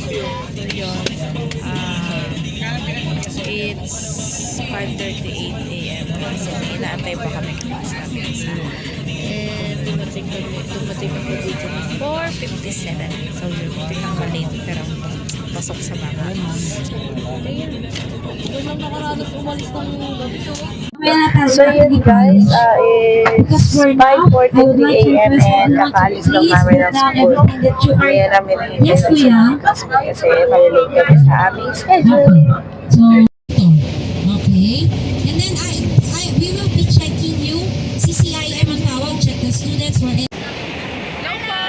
So yun, it's 5:38 a.m. So inaantay pa kami class kami isa. And dumating ako dito ng 4:57. So yun, tingnan malate pero pasok sa mga. Ayan. So yun guys, it's 5:43 a.m. and nakaalis lang kami ng school. Kaya namin nahihintay sa mga classmate kasi malilate kami sa aming schedule. So, okay. And then we will be checking you. CCIM ang tawag, check the students for it.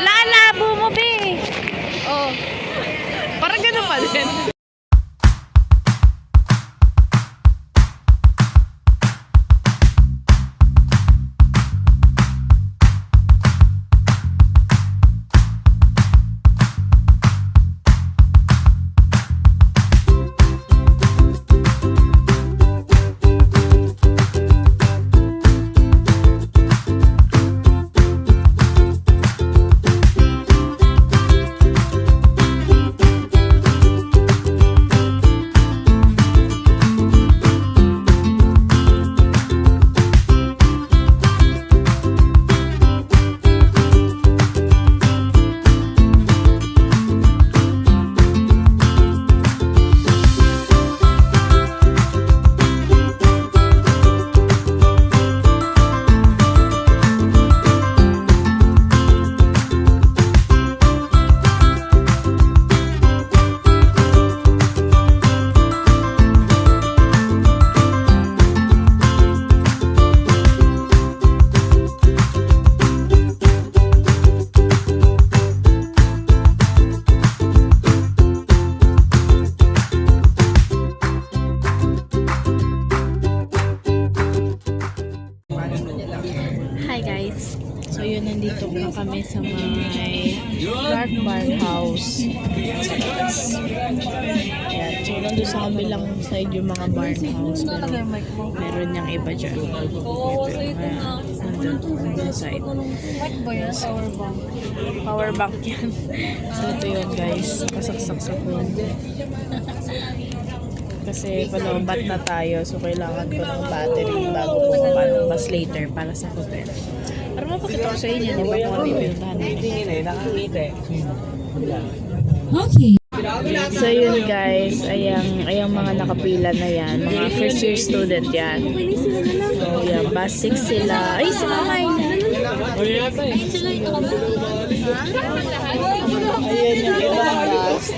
Lalabo mo, be! Oh. Parang gano'n pa din. Hi guys! So yun, nandito na kami sa may Dark Barn House. Ayan. So nandun sa kabilang side yung mga barn house. Pero meron niyang iba dyan. Nandun side. Power bank yan. So ito yun guys. Kasaksak sa phone. Kasi palobat na tayo, so kailangan ko ng battery bago ko mas later para sa hotel. Para mapakita ko sa inyo, di ba kung ano yung pinuntahan natin. Okay. So yun guys, ayang mga nakapila na yan, mga first year student yan. So yan, bus 6 sila. Ay, si Mamay! Ayan yung ibang bus.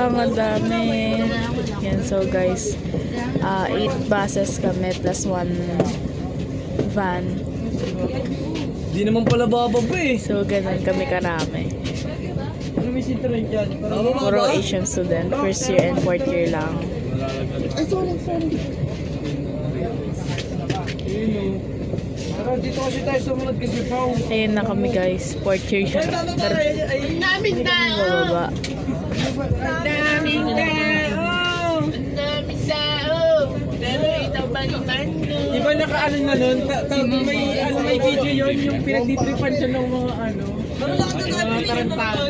Madami. Yan, so guys, 8 buses kami plus 1 van. Di naman pala bababa eh. So ganun kami karami. Puro Asian student, first year and fourth year lang. Dito kasi tayo sumunod kasi pa. Ayun na kami guys, fourth year siya. Ang daming tao! Bababa. Ang daming tao! Ang daming tao! Pero ito ba naman nun? Di ba naka-ano na nun? May video yun, yung pinagtitripan siya ng mga ano. Mga tarantado.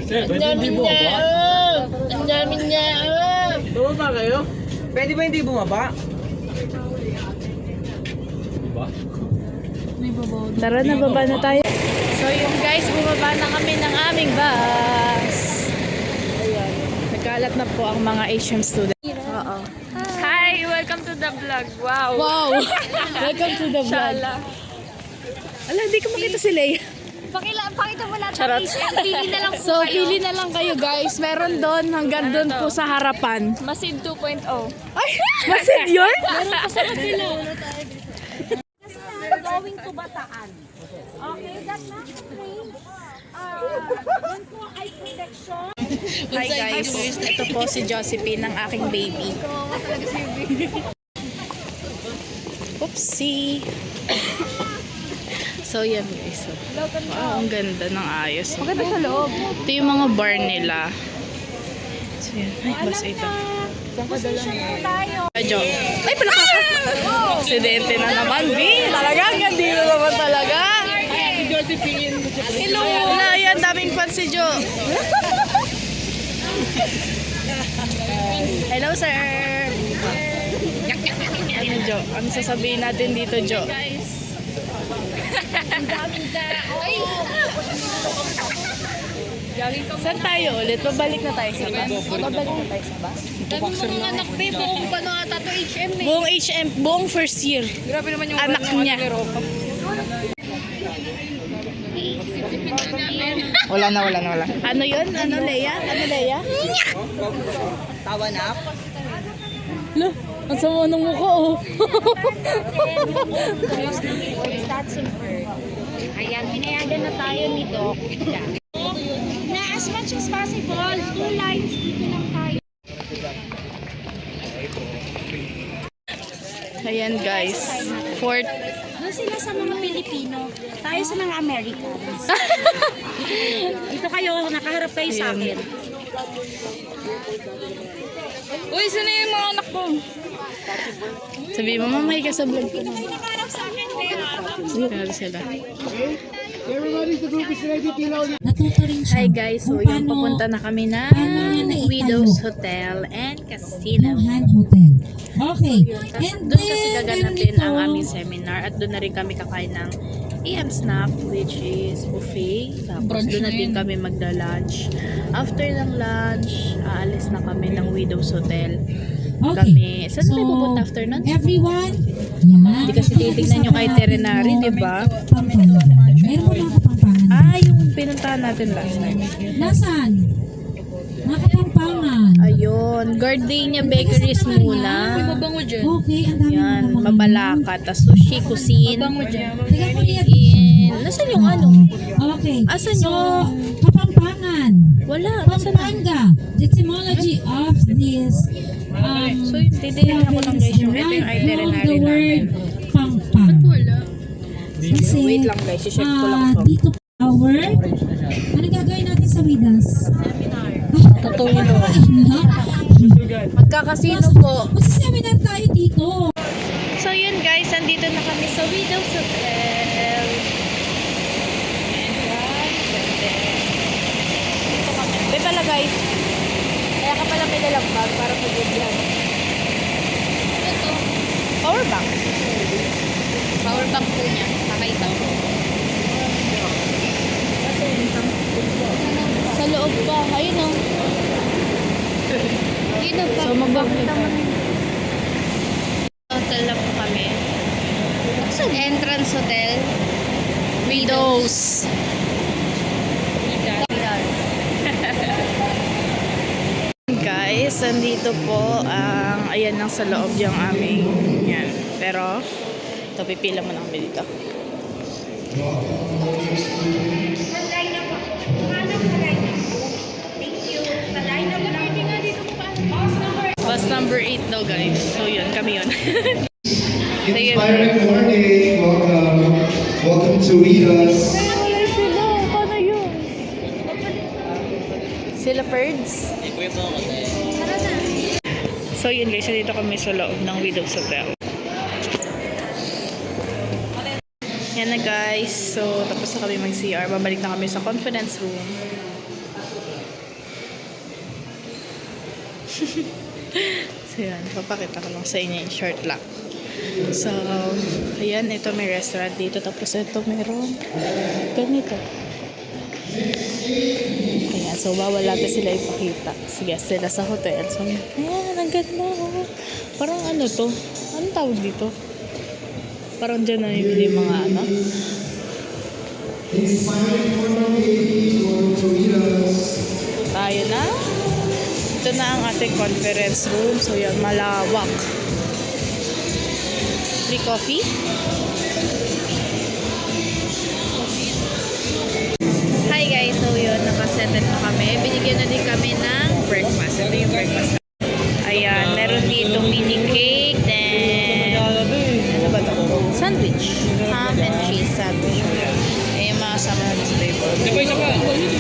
Ang daming tao! Ang daming tao! Bumaba kayo? Pwede ba hindi bumaba? Tara na, baba na tayo. So yung guys, bumaba na kami ng aming bus. Ayan. Nagkalat na po ang mga Asian students. Oo. Hi! Welcome to the vlog. Wow! Wow! Welcome to the vlog. Ala, hindi ko makita si Leia. Pakita mo lahat. Charot. Pili na lang po So, kayo. pili na lang kayo guys. Meron doon, hanggang doon po sa harapan. Masid 2.0. Ay! Masid yun? Meron pa sa kabila. Going to Bataan. Okay, that next train. Yan po ay protection. Hi guys, ito po si Josephine, ng aking baby. Oopsie! So yan guys. Wow, ang ganda ng ayos. Maganda sa loob. Ito yung mga bar nila. So yan. Ay, basta ito. Position tayo. Adyo. Ay, palaka! aksidente na naman, B. Talagang gandito naman talaga. Hello! Wala yan, daming fans si Jo. Hello, sir. Ano, Jo? Ano sasabihin natin dito, Jo? Saan tayo ulit? Babalik na tayo sa bus? Babalik na tayo sa bus? Mga anak, be, buong ano ata to HM eh. Buong HM, buong first year. Grabe naman yung Anak niya. Wala na. Ano yun? Ano, Leia? Ano, Leia? Tawa na. Lo, ang sama ng mukha, oh. Ayan, pinayagan na tayo ni Doc. Na as much as possible, 2 lines dito lang tayo. Ayan, guys. Fourth. Doon sila sa mga Pilipino, tayo sa mga Americans. Dito kayo, nakaharap kayo sa akin. Uy, saan yung mga anak ko? Sabi mo, mamay ka sa vlog ko. Nakaharap sa akin, kaya Sige, sila. Natuto rin siya. Hi guys, so kung yung paano- papunta na kami na paano niya naitayo Widows Hotel and yung Casino. hand hotel. Okay. And Doon kasi then, gaganapin meron ang dito, aming seminar at doon na rin kami kakain ng AM Snack which is buffet. Tapos doon na din kami magda-lunch. After ng lunch, aalis na kami ng Widows Hotel. Kami, saan tayo pupunta after nun? everyone, yan. Hindi kasi titignan yung itinerary, di ba? Pampanga. Meron mo mga Kapampangan. Ah, yung pinuntahan natin last time. Nasaan? Mga Kapampangan. Ayun, Gardenia Bakeries muna. Okay, ang dami Yan, mga Mabalaka, tas Sushi Cuisine. Taga Korea. Nasaan yung ano? Okay. Asan So, yung... Kapampangan. Wala, nasaan na? Pampanga. The etymology of this So, titignan ko lang guys yung ito yung itinerary namin. Pampang. Kasi, Wait lang guys, i-check ko lang to. dito power. Ano gagawin natin sa Widas? Totoo yun. Magkakasino po. Magsiseminar tayo dito. So yun guys, andito na kami sa Widows Hotel. Dito kami. May pala guys. Kaya ka pala may dalang bag para pag-vlog. Ito. Power bank. Power bank po niya. Kakaiba po. Sa loob pa. Ayun o. Ayun o. So mag-vlog tayo. Hotel na po kami. Entrance hotel. Widows. Guys, andito po ang ayan lang sa loob yung aming yan. Pero ito pipila mo na kami dito. Bus number 8 daw guys. So yun, kami yun. Inspiring morning. Welcome to Widas. Sila, paano yun? Sila Ferds? So yun guys, dito kami sa loob ng Widows Hotel. Yan na guys. So tapos na kami mag-CR. Babalik na kami sa conference room. So yan, papakita ko lang sa inyo yung short lang. So, ayan, ito may restaurant dito. Tapos ito meron ganito. Ayan, so bawal natin sila ipakita. Sige, sila sa hotel. So, ayan, ang ganda. Oh. Parang ano to? Anong tawag dito? Parang dyan na yung mga ano. So, tayo na. Ito na ang ating conference room. So, yan, malawak. Free coffee? Hi guys, so yun, nakasettle na kami. Binigyan na din kami ng breakfast. Ito yung breakfast. Ayan, meron dito mini cake, then ano ba ito? Sandwich. Ham and cheese sandwich. Eh, yung mga sama na sa table.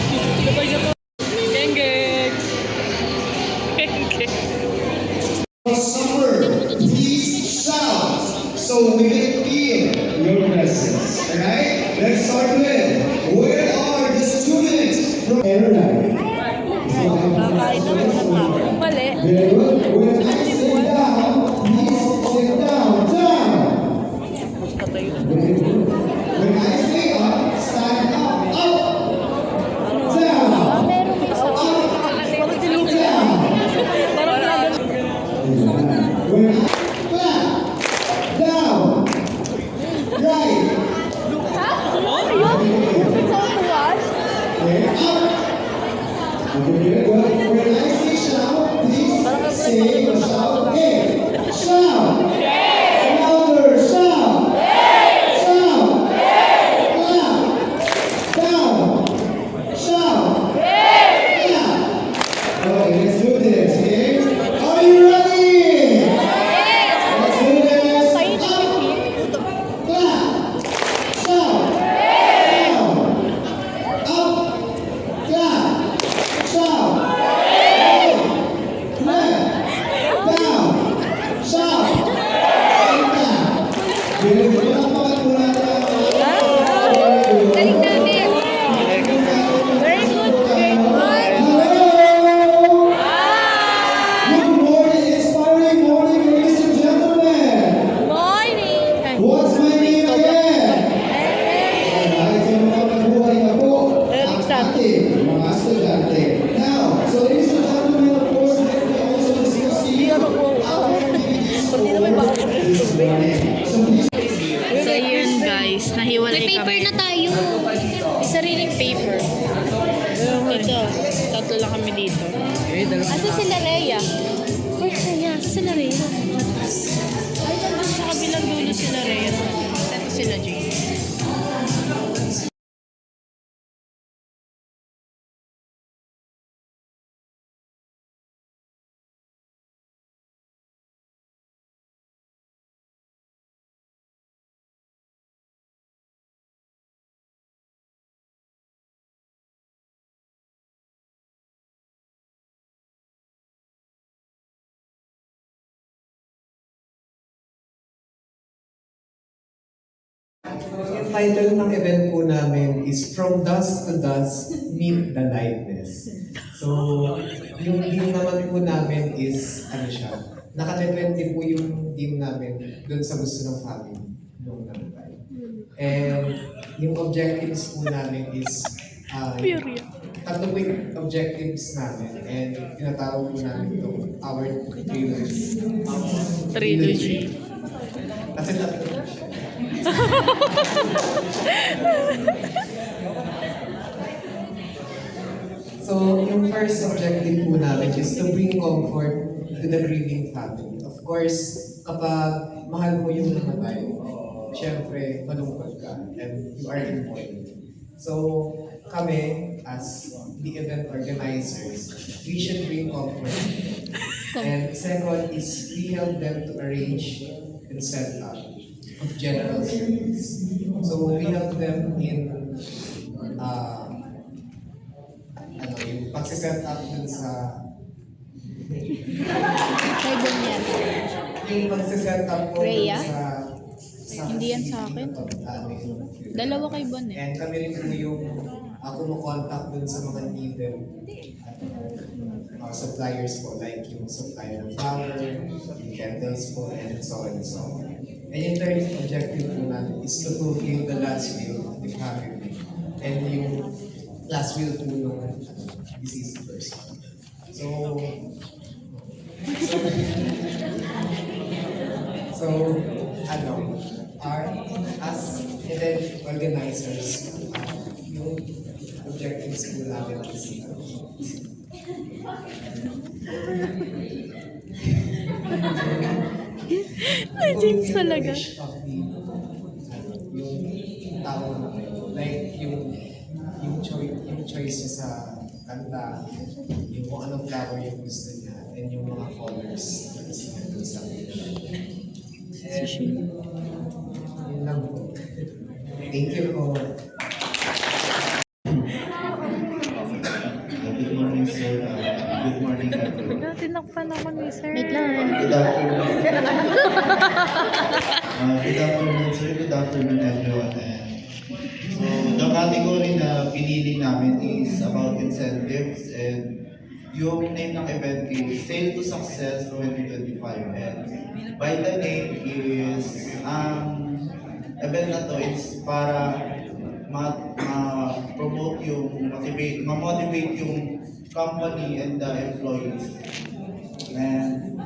Summer, please shout. So so we can feel your presence. Alright? Let's start with where are the students from Airline? Mali. Very good. When I sit down, please sit down. Down. Very good. When I say up, stand up. Up. Down. Meron may isa. Down. When I clap. Down. Right. Okay, up. Okay, very good. When I say shout, please say or shout. Hey. Shout. Louder. Shout. Shout. Clap. Down. Shout. Clap. Okay, let's do this. Okay. Are you ready? Let's do this. Up. Clap. Shout. Down. Up. Clap. Shout. Left. Down. Shout. And clap. Very good. Palakpakan po natin. Galing namin. Very good. Great. Hello! Good morning, inspiring morning, ladies and gentlemen. Morning. What's my name again? Alright, so makapagbuhay na po ang ating mga estudyante. Now, so ladies and gentlemen, of course, let me also discuss to you our activities for this morning. So please So yun guys, nahiwalay May paper kami. na tayo. May sariling paper. Ito, tatlo lang kami dito. Asa sila Rhea? First na niya, asa sila Rhea? Ay, nandun sa kabilang dulo sila Rhea. Ito sila Jane. So, yung title ng event po namin is From Dusk to Dusk, Meet the Lightness. So, yung theme naman po namin is, ano siya, nakadepende po yung theme namin dun sa gusto ng family nung namatay. And yung objectives po namin is, tatlo po yung objectives namin and tinatawag po namin ito our trilogy. Trilogy. Kasi tatlo po siya. So, yung first objective po namin is to bring comfort to the grieving family. Of course, kapag mahal mo yung namatay, syempre, malungkot ka and you are in mourning. So, kami, as the event organizers, we should bring comfort. And second is we help them to arrange and set up of general service. So we help them in yung pagsiset up dun sa Kay Bon yan. yung pagsiset up po dun Rhea? sa Hindi yan sa akin. Dalawa kay Bon eh. And kami rin po yung kumukontak dun sa mga needed suppliers po, like yung supplier ng flour, yung candles po, and so on and so on. And yung third objective po natin is to fulfill the last will of the family and yung last will po ng deceased person. So, as event organizers, yung objectives po natin is James talaga. Yung tao na like yung choice niya sa kanta, yung kung anong flower yung gusto niya, and yung mga colors na gusto niya dun sa wish. And yun lang po. Thank you po. Good morning, sir. Good morning. Tinakpan ako ni sir. Good afternoon. Good afternoon, sir. Good afternoon, everyone. So, the category na pinili namin is about incentives, and yung name ng event is Sail to Success 2025. And by the name is, event na to is para ma-promote yung, ma-motivate yung company and the employees. And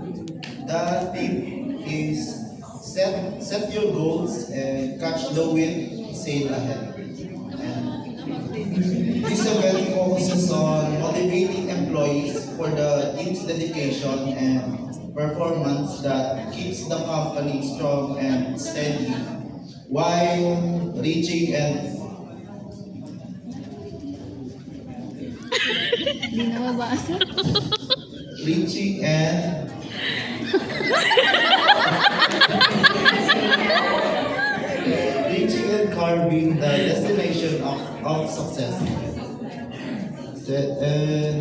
the theme is set your goals and catch the wind, sail ahead. And this event focuses on motivating employees for the team's dedication and performance that keeps the company strong and steady while reaching and reaching and reaching and carving the destination of success.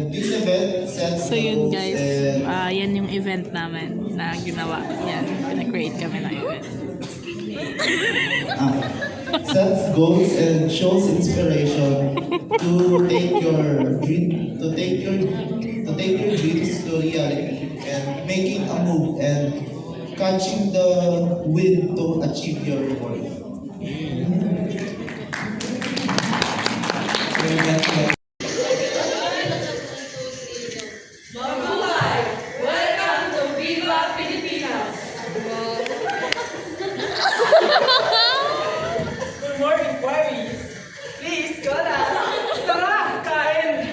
This event sets So the yun goals guys, and yan yung event namin na ginawa. Yan, pinag-create kami ng event. sets goals and shows inspiration to take your dreams to reality and making a move and catching the wind to achieve your goal. For more inquiries, please call us. Tara, kain!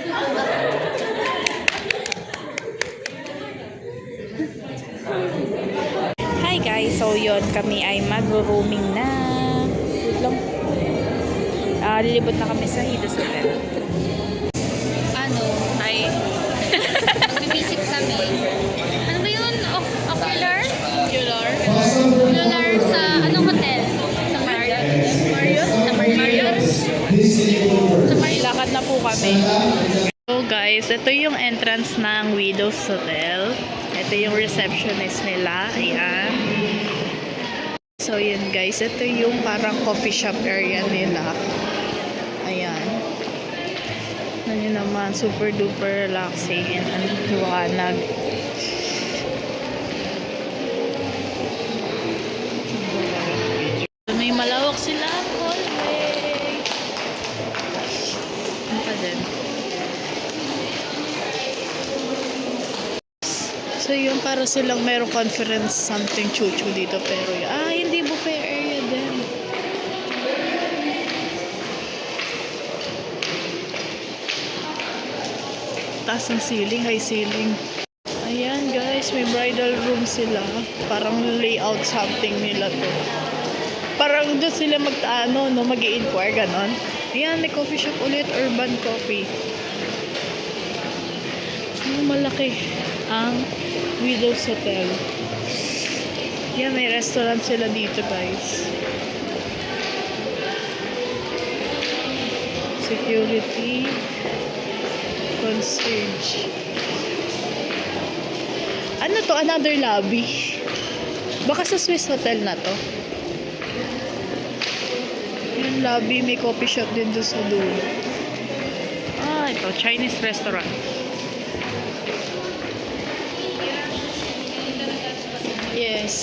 Hi guys, so yun, kami ay mag-roaming na. Wait lang. Lilibot na kami sa Hidos Hotel. Ano? Ay, Mag-visit kami. Ano ba yun? Ocular? Ocular. Ocular sa anong hotel? Sa Marriott? Sa Marriott? Sa Marriott? Lakad na po kami. So guys, ito yung entrance ng Widows Hotel. Ito yung receptionist nila. Ayan. So yun guys, ito yung parang coffee shop area nila. Ayan. Ano yun naman, super duper relaxing and ang liwanag. May malawak sila hallway. Ano pa din? So yung para silang merong conference something chuchu dito pero hindi buffet area din. Taas ng ceiling, high ceiling. Ayan guys, may bridal room sila. Parang layout something nila to. Parang doon sila mag-i-inquire ganon. Ayan, may coffee shop ulit, Urban Coffee. Malaki ang Widows Hotel. Yan, may restaurant sila dito guys. Security, concierge. Ano to? Another lobby? Baka sa Swiss Hotel na to. Yung lobby, may coffee shop din doon sa dulo. Ito, Chinese restaurant. Yes.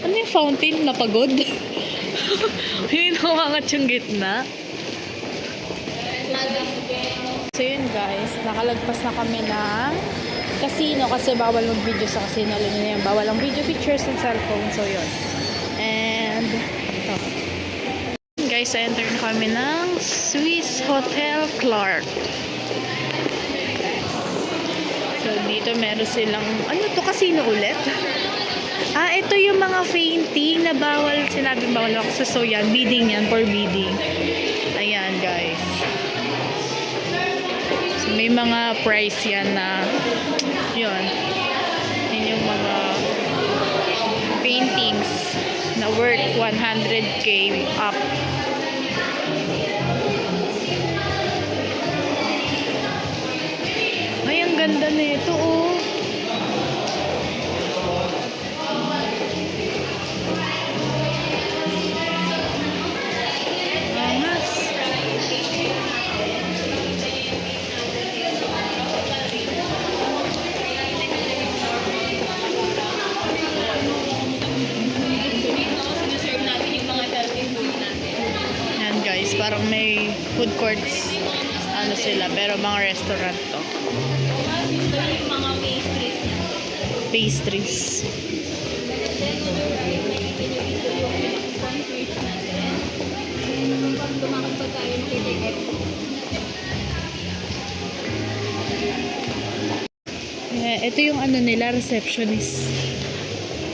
Ano yung fountain? Napagod? Yung humangat yung gitna. So yun guys, nakalagpas na kami ng casino kasi bawal mag-video sa casino. Alam niyo na yan, bawal ang video pictures ng cellphone. So yun. And ito. Guys, enter na kami ng Swiss Hotel Clark. So, dito meron silang, ano to, casino ulit? Ito yung mga fainting na bawal, sinabing bawal ako. So, yan, bidding yan, for bidding. Ayan, guys. So, may mga price yan na, yun. Yun yung mga paintings na worth 100k up. parang may food courts. Ano sila, pero mga restaurant to. Mga pastries. Pastries. Ito yung ano nila, receptionist.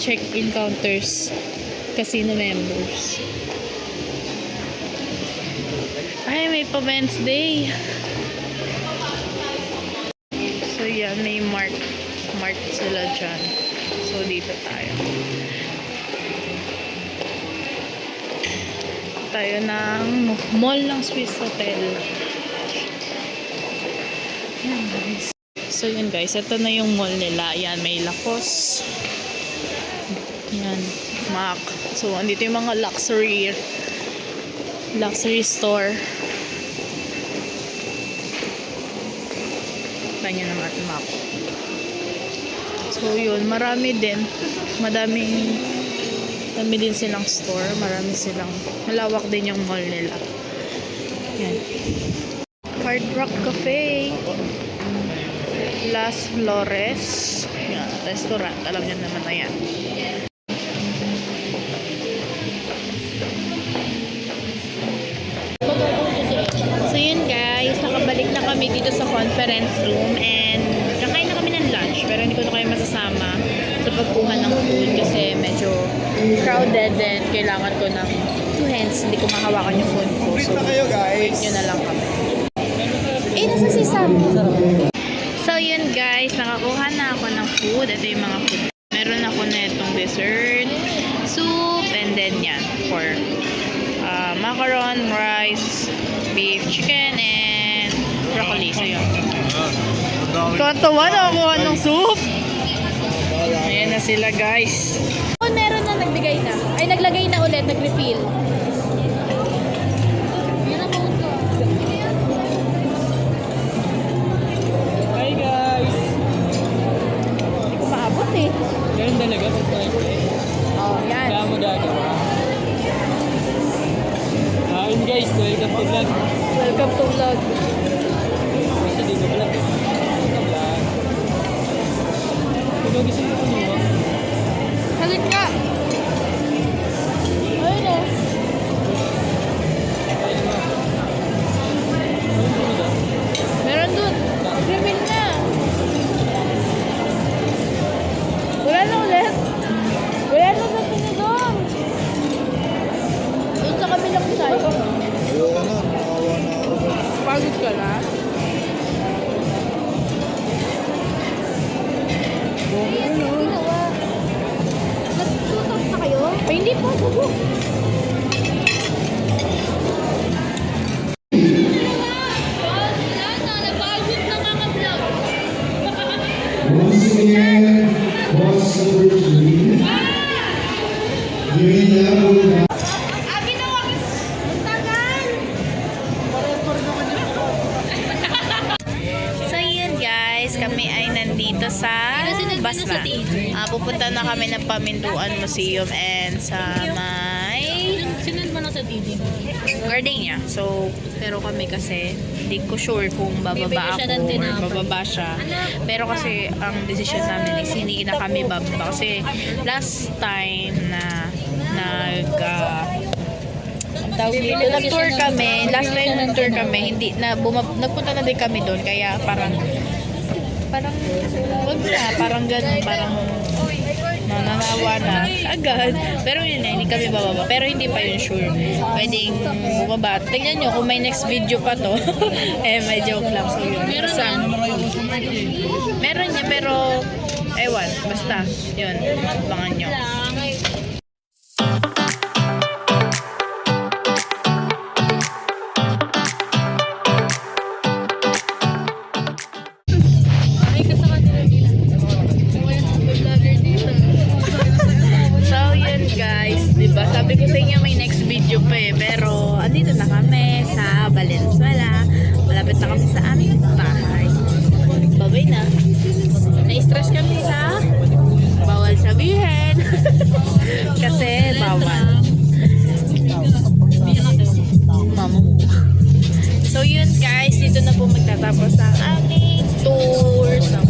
Check-in counters. Casino members. Ay, may pa Wednesday. So, yan. May mart sila dyan. So, dito tayo. Tayo ng mall ng Swiss Hotel. Yan, guys. So, yun guys. Ito na yung mall nila. Yan, may Lacoste. Yan, MAC. So, andito yung mga luxury store. Tanya naman at MAC. So, yun. Marami din. Madami din silang store. Malawak din yung mall nila. Yan. Hard Rock Cafe. Las Flores. Yan, restaurant. Alam niyo naman na yan. So yun guys, nakabalik na kami dito sa conference room and kakain na kami ng lunch pero hindi ko na kayo masasama sa pagkuha ng food kasi medyo crowded and kailangan ko ng 2 hands, hindi ko mahawakan yung phone ko. So, wait nyo na lang kami. Nasa si Sam. So yun guys, nakakuha na ako ng food. Ito yung mga food. Meron ako na itong dessert, soup, and then yan for macaron, rice, beef, chicken, and broccoli. So yun. Katawa na ako ng soup. Ayan na sila guys. Meron na nagbigay na. Ay naglagay na ulit, nag-refill. Hi guys! Hindi ko maabot eh. Ganun talaga pag Oh, yan. kaya mo gagawa. Ayun guys, welcome to vlog. Welcome to vlog. Kasi dito vlog. Ito vlog. Ito gusto mo kumuha? Halit ka! Ayun eh. Meron dun. Refill na. Wala na ulit. Wala na sa pinidong. Doon sa kabilang side. Pagod ka na? Nag-tutok na kayo? Ay, hindi pa. Bubo. Once again, boss number 3. Here now we have So yun guys, kami ay nandito sa Basna. Pupunta na kami ng Pamintuan Museum and sa may Sinend mo na sa TV. Gardenia. So, pero kami kasi hindi ko sure kung bababa ako or bababa siya. Pero kasi ang decision namin is hindi na kami bababa kasi last time na nag-tour kami, hindi na nagpunta na din kami doon kaya parang wag na, parang ganun, parang nananawa na agad. Pero yun na, hindi kami bababa. Pero hindi pa yun sure. Pwedeng bumaba. Tingnan nyo kung may next video pa to. May joke lang. So yun. Meron niya, pero ewan, basta. Yun, abangan nyo. So yun guys, diba? Sabi ko sa inyo may next video pa eh. Pero andito na kami sa Valenzuela. Malapit na kami sa aming bahay. Babay na. Na-stress kami sa bawal sabihin. Kasi bawal. Mama mo. matatapos ang aming tour sa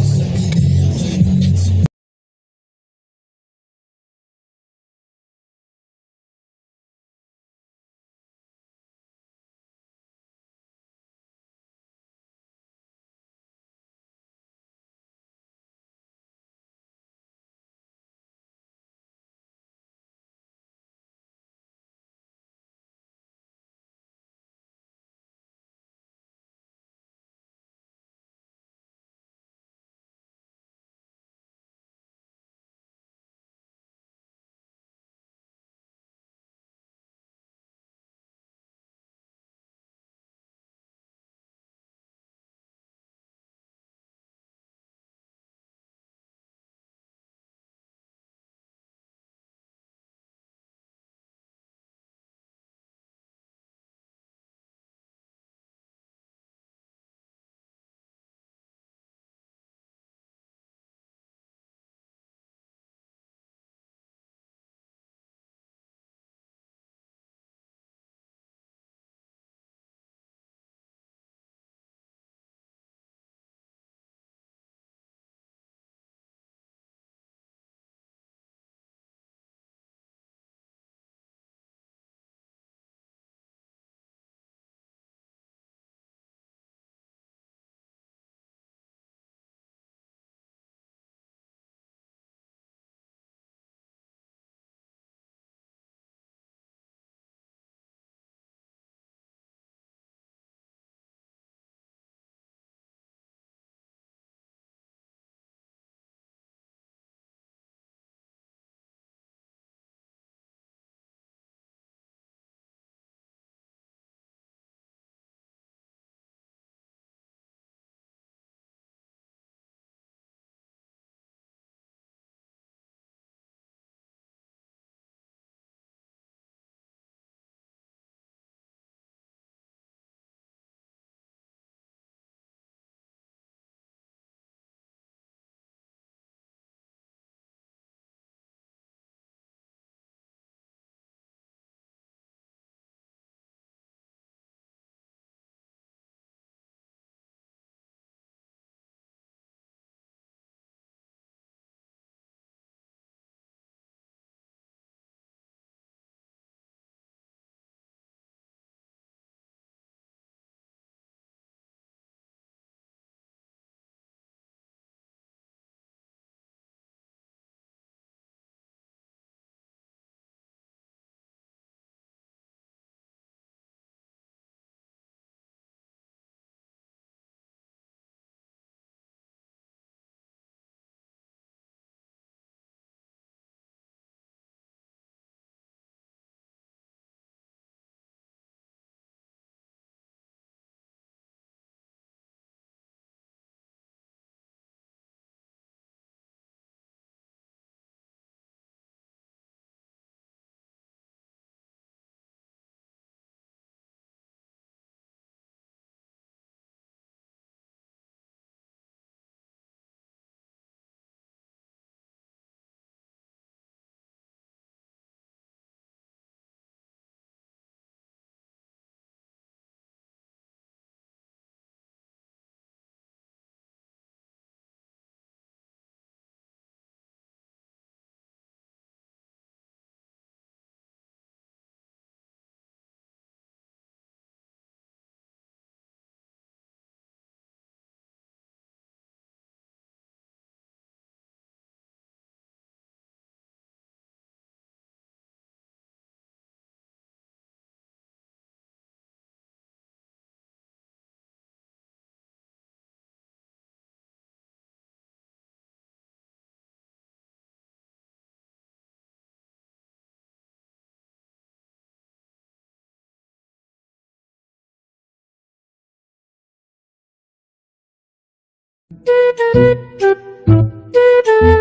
Thank you.